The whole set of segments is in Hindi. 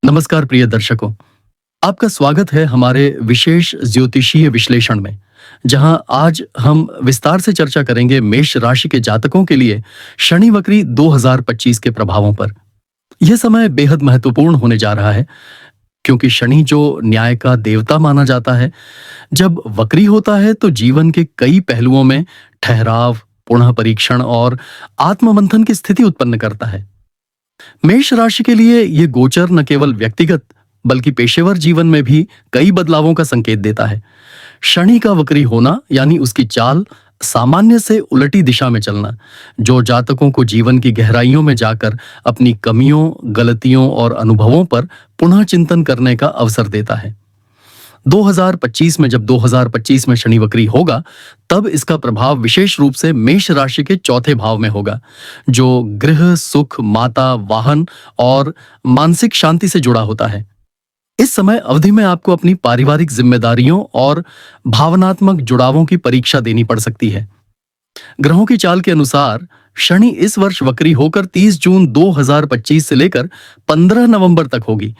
नमस्कार प्रिय दर्शकों, आपका स्वागत है हमारे विशेष ज्योतिषीय विश्लेषण में, जहां आज हम विस्तार से चर्चा करेंगे मेष राशि के जातकों के लिए शनि वक्री 2025 के प्रभावों पर। यह समय बेहद महत्वपूर्ण होने जा रहा है, क्योंकि शनि जो न्याय का देवता माना जाता है, जब वक्री होता है तो जीवन के कई पहलुओं में ठहराव, पुनः परीक्षण और आत्ममंथन की स्थिति उत्पन्न करता है। मेष राशि के लिए ये गोचर न केवल व्यक्तिगत बल्कि पेशेवर जीवन में भी कई बदलावों का संकेत देता है। शनि का वक्री होना यानी उसकी चाल सामान्य से उलटी दिशा में चलना, जो जातकों को जीवन की गहराइयों में जाकर अपनी कमियों, गलतियों और अनुभवों पर पुनः चिंतन करने का अवसर देता है। 2025 में जब 2025 में शनि वक्री होगा, तब इसका प्रभाव विशेष रूप से मेष राशि के चौथे भाव में होगा, जो गृह, सुख, माता, वाहन और मानसिक शांति से जुड़ा होता है। इस समय अवधि में आपको अपनी पारिवारिक जिम्मेदारियों और भावनात्मक जुड़ावों की परीक्षा देनी पड़ सकती है। ग्रहों की चाल के अनुसार शनि इस वर्ष वक्री होकर 30 जून 2025 से लेकर 15 नवंबर तक होगी।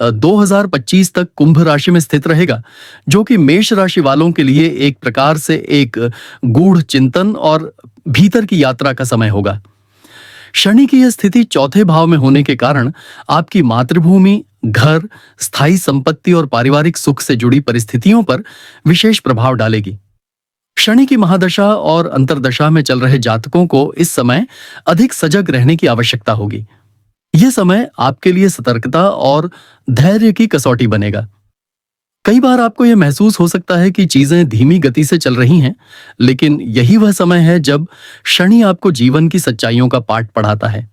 2025 तक कुंभ राशि में स्थित रहेगा, जो कि मेष राशि वालों के लिए एक प्रकार से एक गूढ़ चिंतन और भीतर की यात्रा का समय होगा। शनि की यह स्थिति चौथे भाव में होने के कारण आपकी मातृभूमि, घर, स्थायी संपत्ति और पारिवारिक सुख से जुड़ी परिस्थितियों पर विशेष प्रभाव डालेगी। शनि की महादशा और अंतर्दशा में चल रहे जातकों को इस समय अधिक सजग रहने की आवश्यकता होगी। यह समय आपके लिए सतर्कता और धैर्य की कसौटी बनेगा। कई बार आपको यह महसूस हो सकता है कि चीजें धीमी गति से चल रही हैं, लेकिन यही वह समय है जब शनि आपको जीवन की सच्चाइयों का पाठ पढ़ाता है।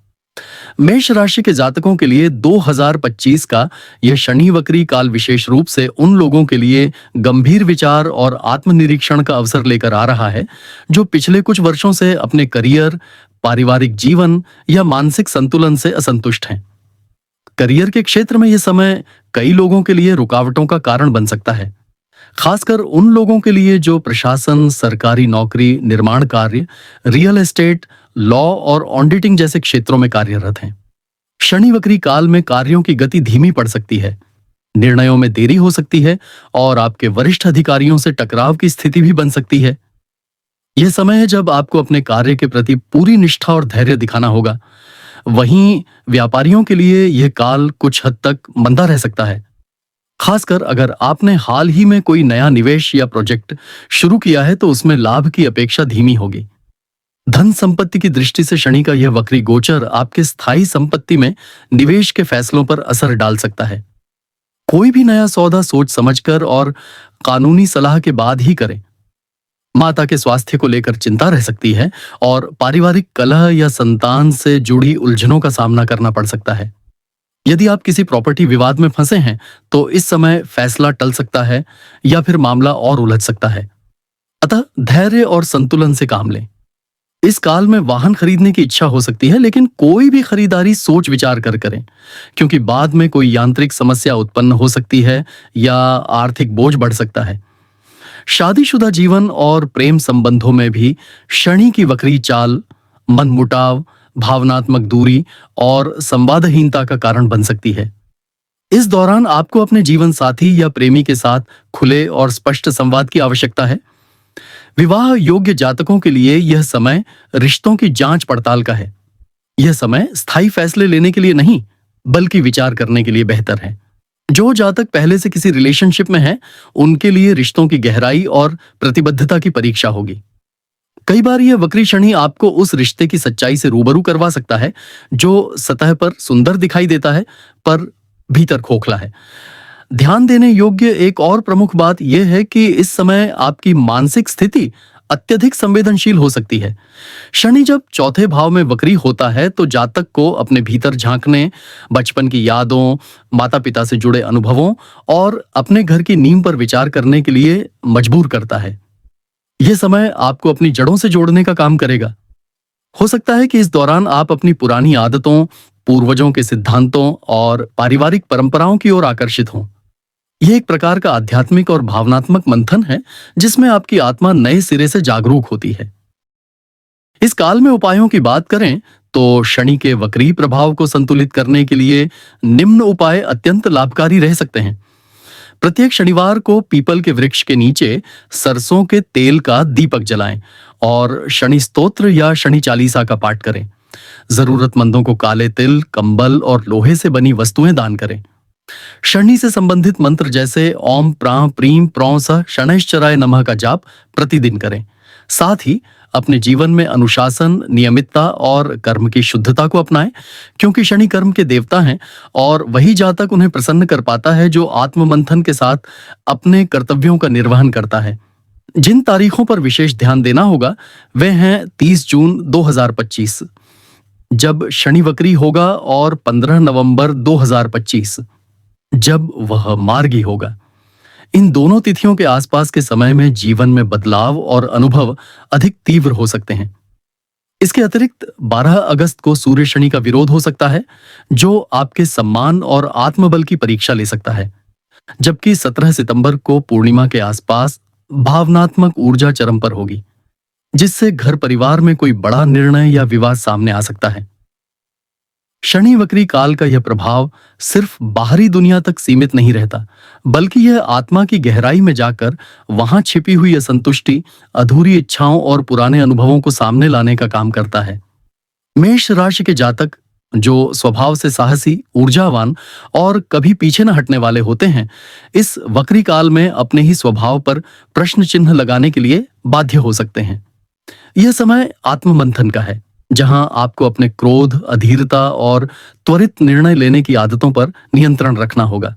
मेष राशि के जातकों के लिए 2025 का यह शनि वक्री काल विशेष रूप से उन लोगों के लिए गंभीर विचार और आत्मनिरीक्षण का अवसर लेकर आ रहा है, जो पिछले कुछ वर्षों से अपने करियर, पारिवारिक जीवन या मानसिक संतुलन से असंतुष्ट हैं। करियर के क्षेत्र में यह समय कई लोगों के लिए रुकावटों का कारण बन सकता है, खासकर उन लोगों के लिए जो प्रशासन, सरकारी नौकरी, निर्माण कार्य, रियल एस्टेट, लॉ और ऑडिटिंग जैसे क्षेत्रों में कार्यरत हैं। शनि वक्री काल में कार्यों की गति धीमी पड़ सकती है, निर्णयों में देरी हो सकती है और आपके वरिष्ठ अधिकारियों से टकराव की स्थिति भी बन सकती है। यह समय है जब आपको अपने कार्य के प्रति पूरी निष्ठा और धैर्य दिखाना होगा। वहीं व्यापारियों के लिए यह काल कुछ हद तक मंदा रह सकता है, खासकर अगर आपने हाल ही में कोई नया निवेश या प्रोजेक्ट शुरू किया है तो उसमें लाभ की अपेक्षा धीमी होगी। धन संपत्ति की दृष्टि से शनि का यह वक्री गोचर आपके स्थायी संपत्ति में निवेश के फैसलों पर असर डाल सकता है। कोई भी नया सौदा सोच समझकर और कानूनी सलाह के बाद ही करें। माता के स्वास्थ्य को लेकर चिंता रह सकती है और पारिवारिक कलह या संतान से जुड़ी उलझनों का सामना करना पड़ सकता है। यदि आप किसी प्रॉपर्टी विवाद में फंसे हैं तो इस समय फैसला टल सकता है या फिर मामला और उलझ सकता है। अतः धैर्य और संतुलन से काम लें। इस काल में वाहन खरीदने की इच्छा हो सकती है, लेकिन कोई भी खरीदारी सोच विचार कर करें, क्योंकि बाद में कोई यांत्रिक समस्या उत्पन्न हो सकती है या आर्थिक बोझ बढ़ सकता है। शादीशुदा जीवन और प्रेम संबंधों में भी शनि की वक्री चाल मनमुटाव, भावनात्मक दूरी और संवादहीनता का कारण बन सकती है। इस दौरान आपको अपने जीवन साथी या प्रेमी के साथ खुले और स्पष्ट संवाद की आवश्यकता है। विवाह योग्य जातकों के लिए यह समय रिश्तों की जांच पड़ताल का है। यह समय स्थायी फैसले लेने के लिए नहीं, बल्कि विचार करने के लिए बेहतर है। जो जातक पहले से किसी रिलेशनशिप में है, उनके लिए रिश्तों की गहराई और प्रतिबद्धता की परीक्षा होगी। कई बार यह वक्री शनि आपको उस रिश्ते की सच्चाई से रूबरू करवा सकता है जो सतह पर सुंदर दिखाई देता है पर भीतर खोखला है। ध्यान देने योग्य एक और प्रमुख बात यह है कि इस समय आपकी मानसिक स्थिति अत्यधिक संवेदनशील हो सकती है। शनि जब चौथे भाव में वक्री होता है तो जातक को अपने भीतर झांकने, बचपन की यादों, माता पिता से जुड़े अनुभवों और अपने घर की नींव पर विचार करने के लिए मजबूर करता है। यह समय आपको अपनी जड़ों से जोड़ने का काम करेगा। हो सकता है कि इस दौरान आप अपनी पुरानी आदतों, पूर्वजों के सिद्धांतों और पारिवारिक परंपराओं की ओर आकर्षित हों। यह एक प्रकार का आध्यात्मिक और भावनात्मक मंथन है, जिसमें आपकी आत्मा नए सिरे से जागरूक होती है। इस काल में उपायों की बात करें तो शनि के वक्री प्रभाव को संतुलित करने के लिए निम्न उपाय अत्यंत लाभकारी रह सकते हैं। प्रत्येक शनिवार को पीपल के वृक्ष के नीचे सरसों के तेल का दीपक जलाएं और शनि स्तोत्र या शनि चालीसा का पाठ करें। जरूरतमंदों को काले तिल, कंबल और लोहे से बनी वस्तुएं दान करें। शनि से संबंधित मंत्र जैसे ओम प्रां प्रीं प्रौं सः शनैश्चराय नमः का जाप प्रतिदिन करें। साथ ही अपने जीवन में अनुशासन, नियमितता और कर्म की शुद्धता को अपनाएं, क्योंकि शनि कर्म के देवता हैं और वही जातक उन्हें प्रसन्न कर पाता है जो आत्ममंथन के साथ अपने कर्तव्यों का निर्वहन करता है। जिन तारीखों पर विशेष ध्यान देना होगा वे हैं 30 जून 2025 जब शनि वक्री होगा और 15 नवंबर 2025 जब वह मार्गी होगा। इन दोनों तिथियों के आसपास के समय में जीवन में बदलाव और अनुभव अधिक तीव्र हो सकते हैं। इसके अतिरिक्त 12 अगस्त को सूर्य शनि का विरोध हो सकता है, जो आपके सम्मान और आत्मबल की परीक्षा ले सकता है, जबकि 17 सितंबर को पूर्णिमा के आसपास भावनात्मक ऊर्जा चरम पर होगी, जिससे घर परिवार में कोई बड़ा निर्णय या विवाद सामने आ सकता है। शनि वक्री काल का यह प्रभाव सिर्फ बाहरी दुनिया तक सीमित नहीं रहता, बल्कि यह आत्मा की गहराई में जाकर वहां छिपी हुई असंतुष्टि, अधूरी इच्छाओं और पुराने अनुभवों को सामने लाने का काम करता है। मेष राशि के जातक जो स्वभाव से साहसी, ऊर्जावान और कभी पीछे न हटने वाले होते हैं, इस वक्री काल में अपने ही स्वभाव पर प्रश्न चिन्ह लगाने के लिए बाध्य हो सकते हैं। यह समय आत्ममंथन का है, जहां आपको अपने क्रोध, अधीरता और त्वरित निर्णय लेने की आदतों पर नियंत्रण रखना होगा।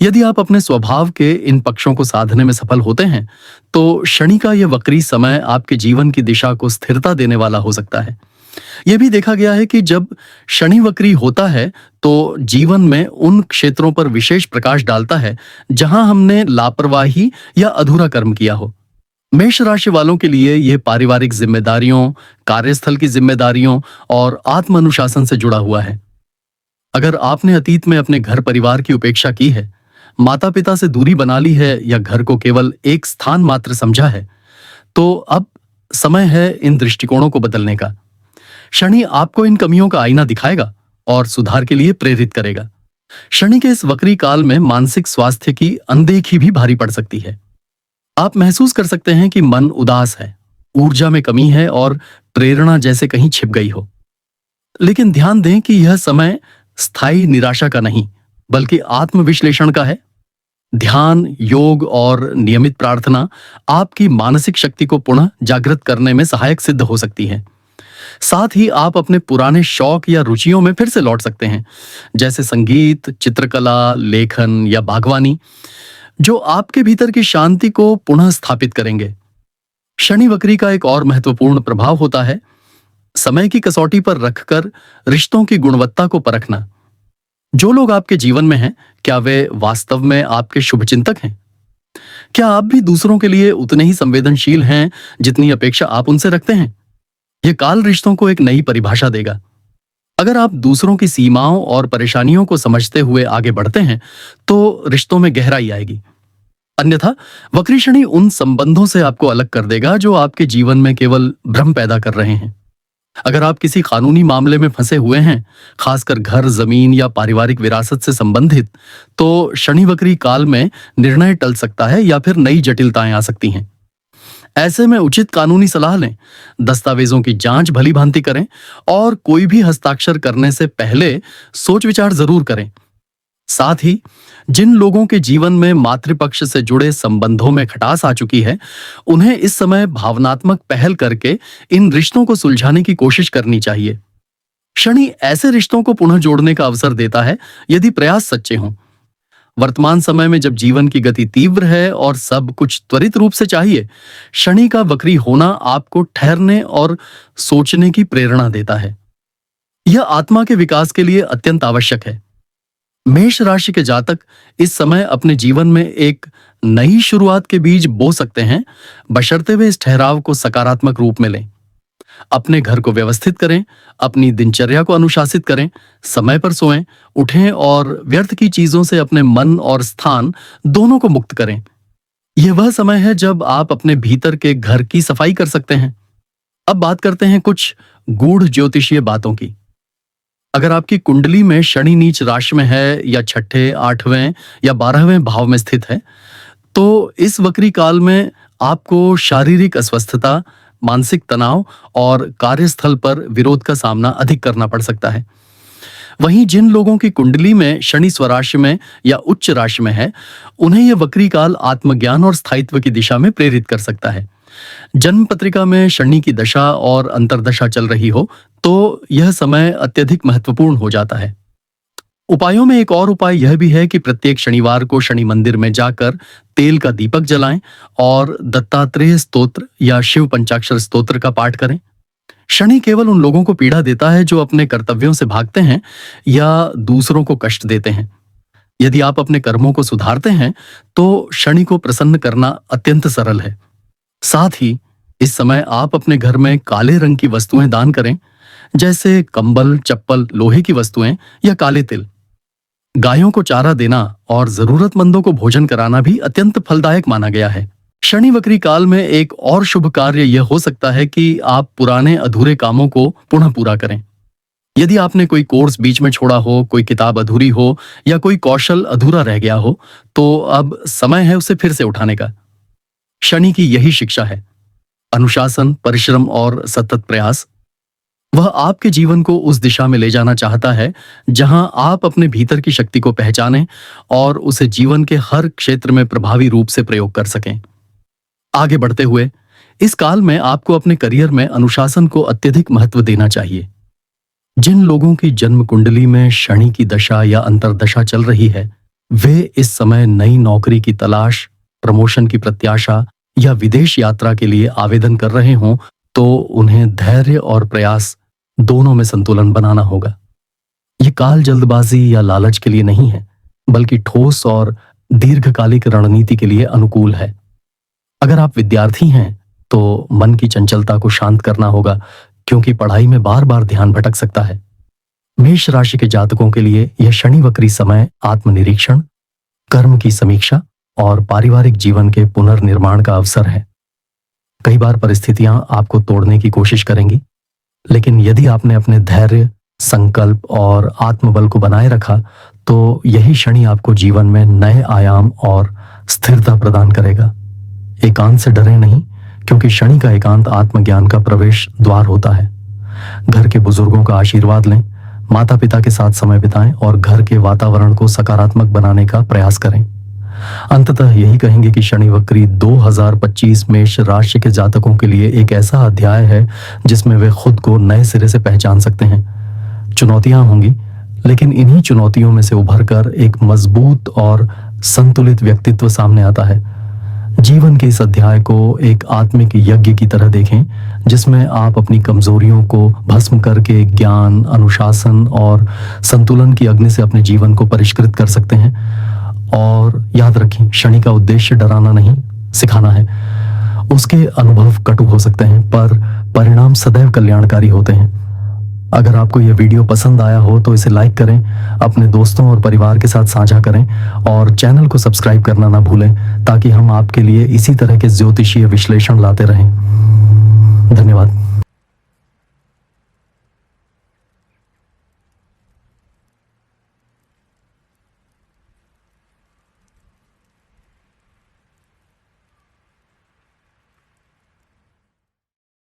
यदि आप अपने स्वभाव के इन पक्षों को साधने में सफल होते हैं, तो शनि का यह वक्री समय आपके जीवन की दिशा को स्थिरता देने वाला हो सकता है। यह भी देखा गया है कि जब शनि वक्री होता है तो जीवन में उन क्षेत्रों पर विशेष प्रकाश डालता है जहां हमने लापरवाही या अधूरा कर्म किया हो। मेष राशि वालों के लिए यह पारिवारिक जिम्मेदारियों, कार्यस्थल की जिम्मेदारियों और आत्म अनुशासन से जुड़ा हुआ है। अगर आपने अतीत में अपने घर परिवार की उपेक्षा की है, माता पिता से दूरी बना ली है या घर को केवल एक स्थान मात्र समझा है, तो अब समय है इन दृष्टिकोणों को बदलने का। शनि आपको इन कमियों का आईना दिखाएगा और सुधार के लिए प्रेरित करेगा। शनि के इस वक्री काल में मानसिक स्वास्थ्य की अनदेखी भी भारी पड़ सकती है। आप महसूस कर सकते हैं कि मन उदास है, ऊर्जा में कमी है और प्रेरणा जैसे कहीं छिप गई हो। लेकिन ध्यान दें कि यह समय स्थायी निराशा का नहीं, बल्कि आत्मविश्लेषण का है। ध्यान, योग और नियमित प्रार्थना आपकी मानसिक शक्ति को पुनः जागृत करने में सहायक सिद्ध हो सकती है। साथ ही आप अपने पुराने शौक या रुचियों में फिर से लौट सकते हैं, जैसे संगीत, चित्रकला, लेखन या बागवानी, जो आपके भीतर की शांति को पुनः स्थापित करेंगे। शनि वक्री का एक और महत्वपूर्ण प्रभाव होता है समय की कसौटी पर रखकर रिश्तों की गुणवत्ता को परखना। जो लोग आपके जीवन में हैं, क्या वे वास्तव में आपके शुभचिंतक हैं? क्या आप भी दूसरों के लिए उतने ही संवेदनशील हैं जितनी अपेक्षा आप उनसे रखते हैं? यह काल रिश्तों को एक नई परिभाषा देगा। अगर आप दूसरों की सीमाओं और परेशानियों को समझते हुए आगे बढ़ते हैं, तो रिश्तों में गहराई आएगी। अन्यथा वक्री शनि उन संबंधों से आपको अलग कर देगा जो आपके जीवन में केवल भ्रम पैदा कर रहे हैं। अगर आप किसी कानूनी मामले में फंसे हुए हैं, खासकर घर, जमीन या पारिवारिक विरासत से संबंधित, तो शनि वक्री काल में निर्णय टल सकता है या फिर नई जटिलताएं आ सकती हैं। ऐसे में उचित कानूनी सलाह लें, दस्तावेजों की जांच भली भांति करें और कोई भी हस्ताक्षर करने से पहले सोच विचार जरूर करें। साथ ही जिन लोगों के जीवन में मातृपक्ष से जुड़े संबंधों में खटास आ चुकी है, उन्हें इस समय भावनात्मक पहल करके इन रिश्तों को सुलझाने की कोशिश करनी चाहिए। शनि ऐसे रिश्तों को पुनः जोड़ने का अवसर देता है यदि प्रयास सच्चे हों। वर्तमान समय में जब जीवन की गति तीव्र है और सब कुछ त्वरित रूप से चाहिए, शनि का वक्री होना आपको ठहरने और सोचने की प्रेरणा देता है। यह आत्मा के विकास के लिए अत्यंत आवश्यक है। मेष राशि के जातक इस समय अपने जीवन में एक नई शुरुआत के बीज बो सकते हैं, बशर्ते वे इस ठहराव को सकारात्मक रूप में लें। अपने घर को व्यवस्थित करें, अपनी दिनचर्या को अनुशासित करें, समय पर सोएं, उठें और व्यर्थ की चीजों से अपने मन और स्थान दोनों को मुक्त करें। यह वह समय है जब आप अपने भीतर के घर की सफाई कर सकते हैं। अब बात करते हैं कुछ गूढ़ ज्योतिषीय बातों की। अगर आपकी कुंडली में शनि नीच राशि में है या छठे, आठवें या 12वें भाव में स्थित है, तो इस वक्री काल में आपको शारीरिक अस्वस्थता, मानसिक तनाव और कार्यस्थल पर विरोध का सामना अधिक करना पड़ सकता है। वहीं जिन लोगों की कुंडली में शनि स्वराशि में या उच्च राशि में है, उन्हें यह वक्री काल आत्मज्ञान और स्थायित्व की दिशा में प्रेरित कर सकता है। जन्म पत्रिका में शनि की दशा और अंतर्दशा चल रही हो तो यह समय अत्यधिक महत्वपूर्ण हो जाता है। उपायों में एक और उपाय यह भी है कि प्रत्येक शनिवार को शनि मंदिर में जाकर तेल का दीपक जलाएं और दत्तात्रेय स्तोत्र या शिव पंचाक्षर स्तोत्र का पाठ करें। शनि केवल उन लोगों को पीड़ा देता है जो अपने कर्तव्यों से भागते हैं या दूसरों को कष्ट देते हैं। यदि आप अपने कर्मों को सुधारते हैं तो शनि को प्रसन्न करना अत्यंत सरल है। साथ ही इस समय आप अपने घर में काले रंग की वस्तुएं दान करें, जैसे कंबल, चप्पल, लोहे की वस्तुएं या काले तिल। गायों को चारा देना और जरूरतमंदों को भोजन कराना भी अत्यंत फलदायक माना गया है। शनि वक्री काल में एक और शुभ कार्य यह हो सकता है कि आप पुराने अधूरे कामों को पुनः पूरा करें। यदि आपने कोई कोर्स बीच में छोड़ा हो, कोई किताब अधूरी हो या कोई कौशल अधूरा रह गया हो, तो अब समय है उसे फिर से उठाने का। शनि की यही शिक्षा है, अनुशासन, परिश्रम और सतत प्रयास। वह आपके जीवन को उस दिशा में ले जाना चाहता है जहां आप अपने भीतर की शक्ति को पहचानें और उसे जीवन के हर क्षेत्र में प्रभावी रूप से प्रयोग कर सकें। आगे बढ़ते हुए इस काल में आपको अपने करियर में अनुशासन को अत्यधिक महत्व देना चाहिए। जिन लोगों की जन्म कुंडली में शनि की दशा या अंतर्दशा चल रही है, वे इस समय नई नौकरी की तलाश, प्रमोशन की प्रत्याशा या विदेश यात्रा के लिए आवेदन कर रहे हों, तो उन्हें धैर्य और प्रयास दोनों में संतुलन बनाना होगा। ये काल जल्दबाजी या लालच के लिए नहीं है, बल्कि ठोस और दीर्घकालिक रणनीति के लिए अनुकूल है। अगर आप विद्यार्थी हैं तो मन की चंचलता को शांत करना होगा, क्योंकि पढ़ाई में बार बार ध्यान भटक सकता है। मेष राशि के जातकों के लिए यह शनि वक्री समय आत्मनिरीक्षण, कर्म की समीक्षा और पारिवारिक जीवन के पुनर्निर्माण का अवसर है। कई बार परिस्थितियां आपको तोड़ने की कोशिश करेंगी, लेकिन यदि आपने अपने धैर्य, संकल्प और आत्मबल को बनाए रखा, तो यही शनि आपको जीवन में नए आयाम और स्थिरता प्रदान करेगा। एकांत से डरे नहीं, क्योंकि शनि का एकांत आत्मज्ञान का प्रवेश द्वार होता है। घर के बुजुर्गों का आशीर्वाद लें, माता पिता के साथ समय बिताएं और घर के वातावरण को सकारात्मक बनाने का प्रयास करें। अंततः यही कहेंगे कि शनि वक्री 2025 मेष राशि के जातकों के लिए एक ऐसा अध्याय है जिसमें वे खुद को नए सिरे से पहचान सकते हैं। चुनौतियां होंगी, लेकिन इन्हीं चुनौतियों में से उभरकर एक मजबूत और संतुलित व्यक्तित्व सामने आता है। जीवन के इस अध्याय को एक आत्मिक यज्ञ की तरह देखें, जिसमें आप अपनी कमजोरियों को भस्म करके ज्ञान, अनुशासन और संतुलन की अग्नि से अपने जीवन को परिष्कृत कर सकते हैं। और याद रखें, शनि का उद्देश्य डराना नहीं, सिखाना है। उसके अनुभव कटु हो सकते हैं, पर परिणाम सदैव कल्याणकारी होते हैं। अगर आपको यह वीडियो पसंद आया हो तो इसे लाइक करें, अपने दोस्तों और परिवार के साथ साझा करें और चैनल को सब्सक्राइब करना ना भूलें, ताकि हम आपके लिए इसी तरह के ज्योतिषीय विश्लेषण लाते रहें। धन्यवाद।